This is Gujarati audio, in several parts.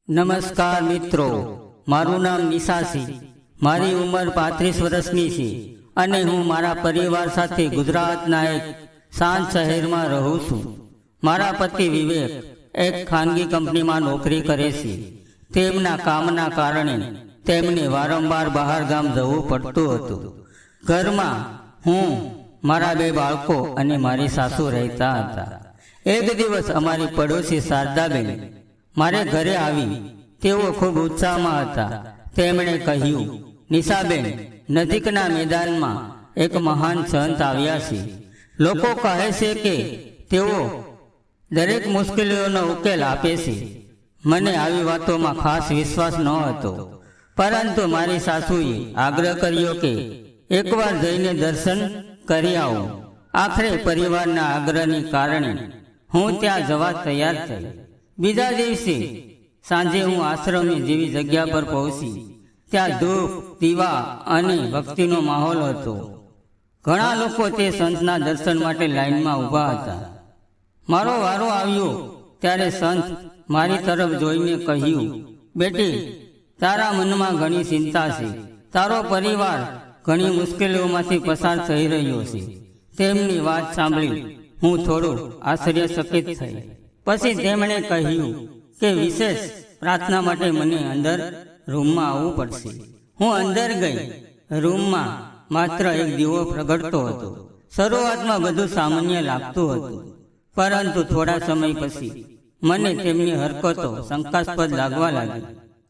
નમસ્કાર મિત્રો, મારું નામ નિશાસી. મારી ઉંમર 35 વર્ષની છે અને હું મારા પરિવાર સાથે ગુજરાતના એક શાંત શહેરમાં રહું છું. મારા પતિ વિવેક એક ખાનગી કંપનીમાં નોકરી કરે છે. તેમના કામના કારણે તેમને વારંવાર બહાર ગામ જવું પડતું હતું. ઘરમાં હું, મારા 2 બાળકો અને મારી સાસુ રહેતા હતા. એક દિવસ અમારી પડોશી શારદાબેન મારે ઘરે આવી. તેઓ ખૂબ ઉત્સાહમાં હતા. તેમણે કહ્યું, નિશાબેન, નજીકના મેદાનમાં એક મહાન સંત આવ્યા છે. લોકો કહે છે કે તેઓ દરેક મુશ્કેલીઓનો ઉકેલ આપે છે. મને આવી વાતોમાં ખાસ વિશ્વાસ ન હતો, પરંતુ મારી સાસુએ આગ્રહ કર્યો કે એકવાર જઈને દર્શન કરી આવો. આખરે પરિવારના આગ્રહને કારણે હું ત્યાં જવા તૈયાર થઈ. બીજા દિવસે સાંજે હું આશ્રમની જેવી જગ્યા પર પહોંચી. ત્યાં ધૂપ, દીવા અને ભક્તિનો માહોલ હતો. ઘણા લોકો તે સંતના દર્શન માટે લાઈનમાં ઊભા હતા. મારો વારો આવ્યો ત્યારે સંત મારી તરફ જોઈને કહ્યું, બેટી, તારા મનમાં ઘણી ચિંતા છે. તારો પરિવાર ઘણી મુશ્કેલીઓમાંથી પસાર થઈ રહ્યો છે. તેમની વાત સાંભળી હું થોડો આશ્ચર્યચકિત થઈ. પછી તેમણે કહ્યું કે વિશેષ પ્રાર્થના માટે મને અંદર રૂમમાં આવવું પડશે. હું અંદર ગઈ. રૂમમાં માત્ર એક દીવો પ્રગટતો હતો. શરૂઆતમાં બધું સામાન્ય લાગતું હતું, પરંતુ થોડા સમય પછી મને તેમની હરકતો શંકાસ્પદ લાગવા લાગી.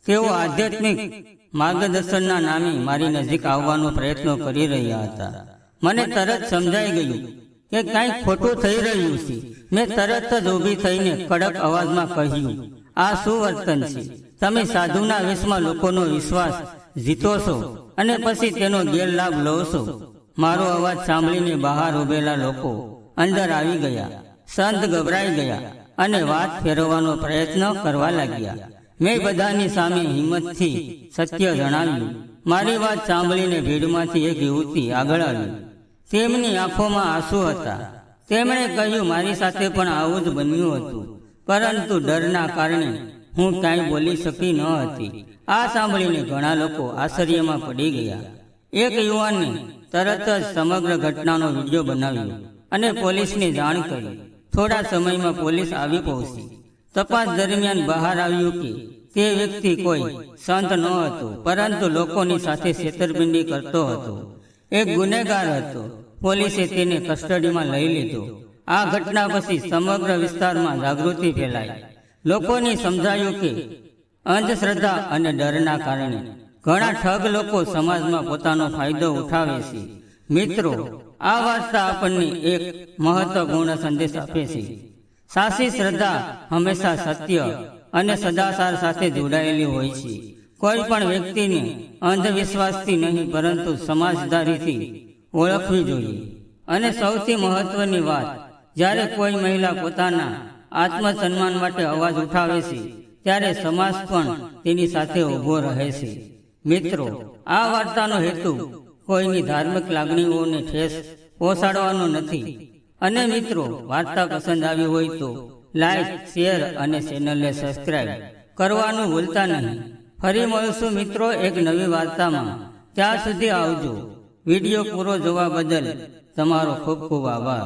તેઓ આધ્યાત્મિક માર્ગદર્શનના નામે મારી નજીક આવવાનો પ્રયત્ન કરી રહ્યા હતા. મને તરત સમજાઈ ગયું કે કંઈક ખોટું થઈ રહ્યું છે. મેં તરત જ ઊભી થઈને કડક અવાજમાં કહ્યું, આ શું વર્તન છે? તમે સાધુના વેશમાં લોકોનો વિશ્વાસ જીતો છો અને પછી તેનો ગેરલાભ લો છો. મારો અવાજ સાંભળીને બહાર ઉભેલા લોકો અંદર આવી ગયા. સંત ગભરાઈ ગયા અને વાત ફેરવવાનો પ્રયત્ન કરવા લાગ્યા. મેં બધાની સામે હિંમતથી સત્ય જણાવ્યું. મારી વાત સાંભળીને ભીડમાંથી એક યુવતી આગળ આવી. તેમની આંખોમાં આંસુ હતા. તેમણે કહ્યું, મારી સાથે પણ આવું જ બન્યું હતું, પરંતુ ડરના કારણે હું કાંઈ બોલી શકી ન હતી. આ સાંભળીને ઘણા લોકો આશ્ચર્યમાં પડી ગયા. એક યુવાને તરત જ સમગ્ર ઘટનાનો વિડીયો બનાવ્યો અને પોલીસને જાણ કરી. થોડા સમયમાં પોલીસ આવી પહોંચી. તપાસ દરમિયાન બહાર આવ્યું કે તે વ્યક્તિ કોઈ સંત ન હતો, પરંતુ લોકોની સાથે છેતરપિંડી કરતો હતો. એક ગુનેગાર હતો. પોલીસે તેને કસ્ટડીમાં લઈ લીધો. આ ઘટના પછી સમગ્ર વિસ્તારમાં જાગૃતિ ફેલાઈ. લોકોને સમજાયું કે અંધશ્રદ્ધા અને ડરના કારણે ઘણા ઠગ લોકો સમાજમાં પોતાનો ફાયદો ઉઠાવે છે. મિત્રો, આ વાર્તા આપણને એક મહત્વપૂર્ણ સંદેશ આપે છે. સાચી શ્રદ્ધા હંમેશા સત્ય અને સદાચાર સાથે જોડાયેલી હોય છે. કોઈ પણ વ્યક્તિને અંધવિશ્વાસથી નહીં, પરંતુ સમજદારીથી ઓળખવી જોઈએ. અને સૌથી મહત્વની વાત, જ્યારે કોઈ મહિલા પોતાના આત્મસન્માન માટે અવાજ ઉઠાવે છે, ત્યારે સમાજ પણ તેની સાથે ઊભો રહે છે. મિત્રો, આ વાર્તાનો હેતુ કોઈની ધાર્મિક લાગણીઓને ઠેસ પહોંચાડવાનો નથી. અને મિત્રો, વાર્તા પસંદ આવી હોય તો લાઈક, શેર અને ચેનલને સબસ્ક્રાઈબ કરવાનું ભૂલતા નહીં. ફરી મળીશું મિત્રો એક નવી વાર્તામાં. ત્યાં સુધી આવજો. વિડીયો પૂરો જોવા બદલ તમારો ખૂબ ખૂબ આભાર.